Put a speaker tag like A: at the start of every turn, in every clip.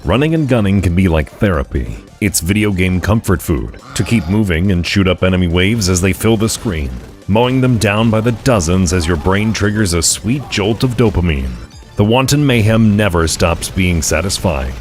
A: Running and gunning can be like therapy. It's video game comfort food, to keep moving and shoot up enemy waves as they fill the screen, mowing them down by the dozens as your brain triggers a sweet jolt of dopamine. The wanton mayhem never stops being satisfying.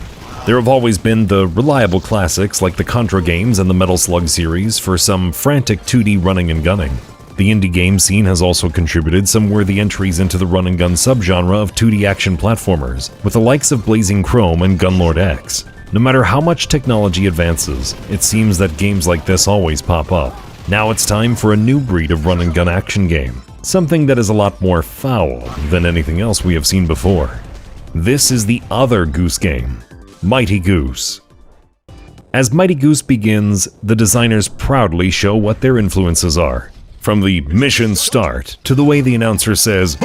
A: There have always been the reliable classics like the Contra games and the Metal Slug series for some frantic 2D running and gunning. The indie game scene has also contributed some worthy entries into the run and gun subgenre of 2D action platformers, with the likes of Blazing Chrome and Gunlord X. No matter how much technology advances, it seems that games like this always pop up. Now it's time for a new breed of run and gun action game, something that is a lot more foul than anything else we have seen before. This is the other Goose game, Mighty Goose. As Mighty Goose begins, the designers proudly show what their influences are. From the mission start to the way the announcer says,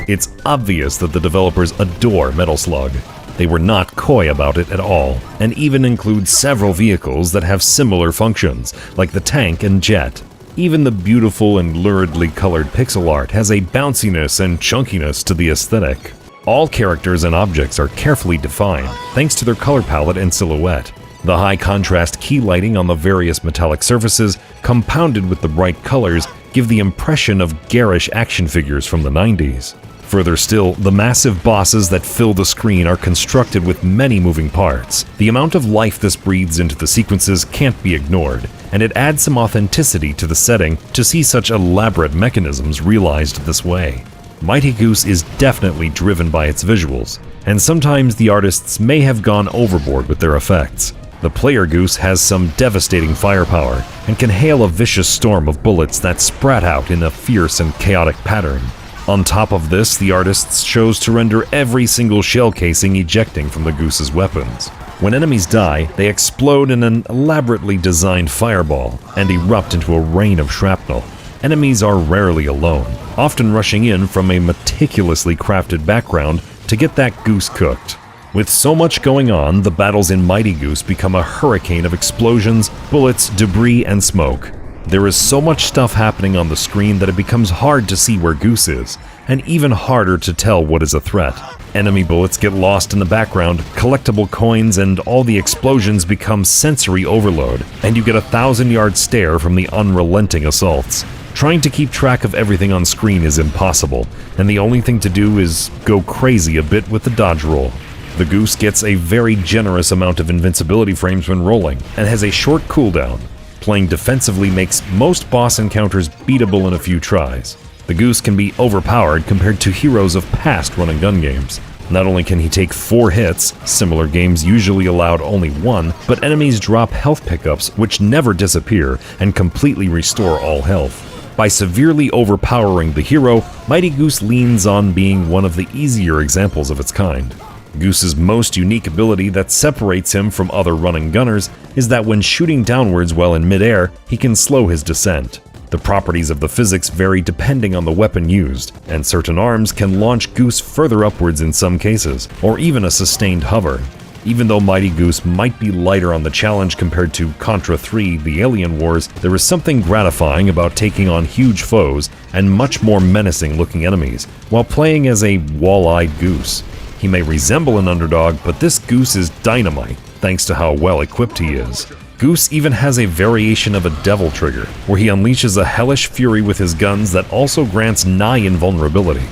A: it's obvious that the developers adore Metal Slug. They were not coy about it at all, and even include several vehicles that have similar functions, like the tank and jet. Even the beautiful and luridly colored pixel art has a bounciness and chunkiness to the aesthetic. All characters and objects are carefully defined, thanks to their color palette and silhouette. The high-contrast key lighting on the various metallic surfaces, compounded with the bright colors, give the impression of garish action figures from the 90s. Further still, the massive bosses that fill the screen are constructed with many moving parts. The amount of life this breathes into the sequences can't be ignored, and it adds some authenticity to the setting to see such elaborate mechanisms realized this way. Mighty Goose is definitely driven by its visuals, and sometimes the artists may have gone overboard with their effects. The player Goose has some devastating firepower and can hail a vicious storm of bullets that sprat out in a fierce and chaotic pattern. On top of this, the artists chose to render every single shell casing ejecting from the Goose's weapons. When enemies die, they explode in an elaborately designed fireball and erupt into a rain of shrapnel. Enemies are rarely alone, often rushing in from a meticulously crafted background to get that goose cooked. With so much going on, the battles in Mighty Goose become a hurricane of explosions, bullets, debris, and smoke. There is so much stuff happening on the screen that it becomes hard to see where Goose is, and even harder to tell what is a threat. Enemy bullets get lost in the background, collectible coins and all the explosions become sensory overload, and you get a 1,000-yard stare from the unrelenting assaults. Trying to keep track of everything on screen is impossible, and the only thing to do is go crazy a bit with the dodge roll. The Goose gets a very generous amount of invincibility frames when rolling, and has a short cooldown. Playing defensively makes most boss encounters beatable in a few tries. The Goose can be overpowered compared to heroes of past run-and-gun games. Not only can he take 4 hits, similar games usually allowed only 1, but enemies drop health pickups which never disappear and completely restore all health. By severely overpowering the hero, Mighty Goose leans on being one of the easier examples of its kind. Goose's most unique ability that separates him from other run-and-gunners is that when shooting downwards while in midair, he can slow his descent. The properties of the physics vary depending on the weapon used, and certain arms can launch Goose further upwards in some cases, or even a sustained hover. Even though Mighty Goose might be lighter on the challenge compared to Contra 3: The Alien Wars, there is something gratifying about taking on huge foes and much more menacing-looking enemies, while playing as a wall-eyed Goose. He may resemble an underdog, but this Goose is dynamite, thanks to how well equipped he is. Goose even has a variation of a devil trigger, where he unleashes a hellish fury with his guns that also grants nigh invulnerability.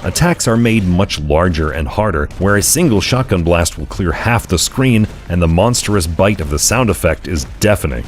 A: Attacks are made much larger and harder, where a single shotgun blast will clear half the screen, and the monstrous bite of the sound effect is deafening.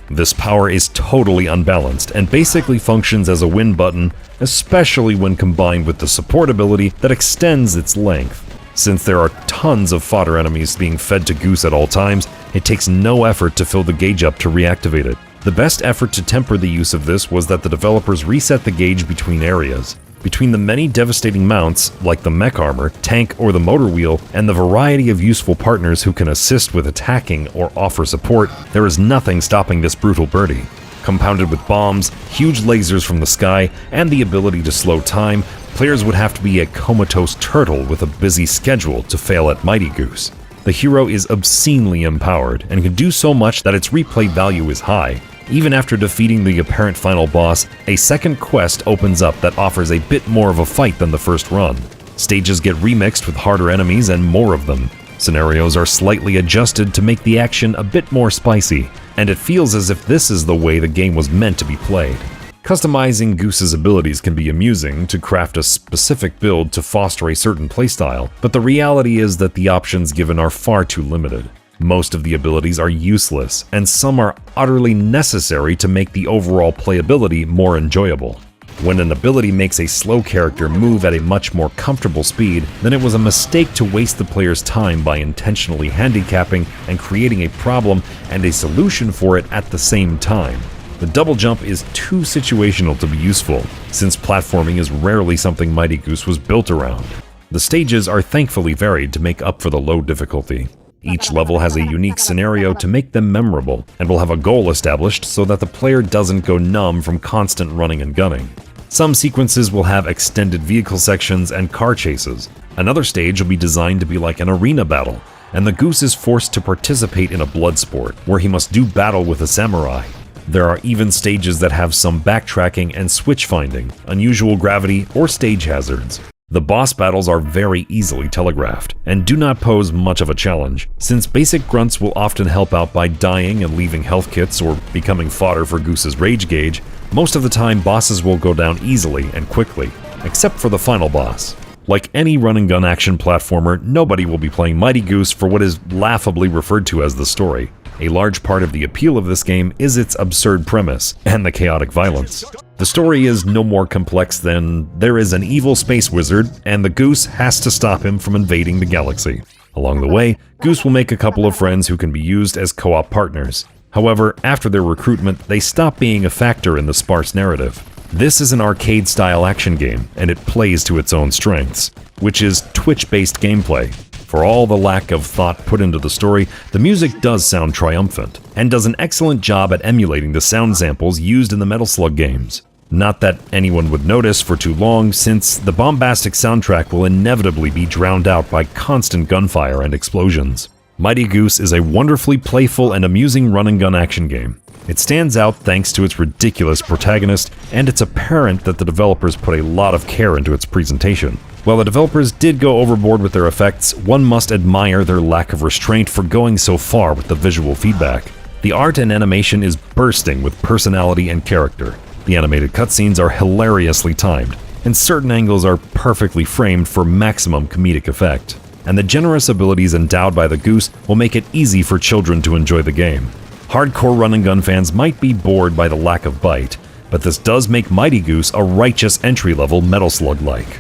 A: This power is totally unbalanced and basically functions as a win button, especially when combined with the support ability that extends its length. Since there are tons of fodder enemies being fed to Goose at all times, it takes no effort to fill the gauge up to reactivate it. The best effort to temper the use of this was that the developers reset the gauge between areas. Between the many devastating mounts, like the mech armor, tank, or the motor wheel, and the variety of useful partners who can assist with attacking or offer support, there is nothing stopping this brutal birdie. Compounded with bombs, huge lasers from the sky, and the ability to slow time, players would have to be a comatose turtle with a busy schedule to fail at Mighty Goose. The hero is obscenely empowered and can do so much that its replay value is high. Even after defeating the apparent final boss, a second quest opens up that offers a bit more of a fight than the first run. Stages get remixed with harder enemies and more of them. Scenarios are slightly adjusted to make the action a bit more spicy, and it feels as if this is the way the game was meant to be played. Customizing Goose's abilities can be amusing to craft a specific build to foster a certain playstyle, but the reality is that the options given are far too limited. Most of the abilities are useless, and some are utterly necessary to make the overall playability more enjoyable. When an ability makes a slow character move at a much more comfortable speed, then it was a mistake to waste the player's time by intentionally handicapping and creating a problem and a solution for it at the same time. The double jump is too situational to be useful, since platforming is rarely something Mighty Goose was built around. The stages are thankfully varied to make up for the low difficulty. Each level has a unique scenario to make them memorable, and will have a goal established so that the player doesn't go numb from constant running and gunning. Some sequences will have extended vehicle sections and car chases. Another stage will be designed to be like an arena battle, and the Goose is forced to participate in a blood sport, where he must do battle with a samurai. There are even stages that have some backtracking and switch finding, unusual gravity, or stage hazards. The boss battles are very easily telegraphed, and do not pose much of a challenge, since basic grunts will often help out by dying and leaving health kits or becoming fodder for Goose's rage gauge. Most of the time, bosses will go down easily and quickly, except for the final boss. Like any run-and-gun action platformer, nobody will be playing Mighty Goose for what is laughably referred to as the story. A large part of the appeal of this game is its absurd premise and the chaotic violence. The story is no more complex than there is an evil space wizard and the Goose has to stop him from invading the galaxy. Along the way, Goose will make a couple of friends who can be used as co-op partners. However, after their recruitment, they stop being a factor in the sparse narrative. This is an arcade-style action game, and it plays to its own strengths, which is Twitch-based gameplay. For all the lack of thought put into the story, the music does sound triumphant, and does an excellent job at emulating the sound samples used in the Metal Slug games. Not that anyone would notice for too long, since the bombastic soundtrack will inevitably be drowned out by constant gunfire and explosions. Mighty Goose is a wonderfully playful and amusing run-and-gun action game. It stands out thanks to its ridiculous protagonist, and it's apparent that the developers put a lot of care into its presentation. While the developers did go overboard with their effects, one must admire their lack of restraint for going so far with the visual feedback. The art and animation is bursting with personality and character. The animated cutscenes are hilariously timed, and certain angles are perfectly framed for maximum comedic effect. And the generous abilities endowed by the Goose will make it easy for children to enjoy the game. Hardcore run-and-gun fans might be bored by the lack of bite, but this does make Mighty Goose a righteous entry-level Metal Slug-like.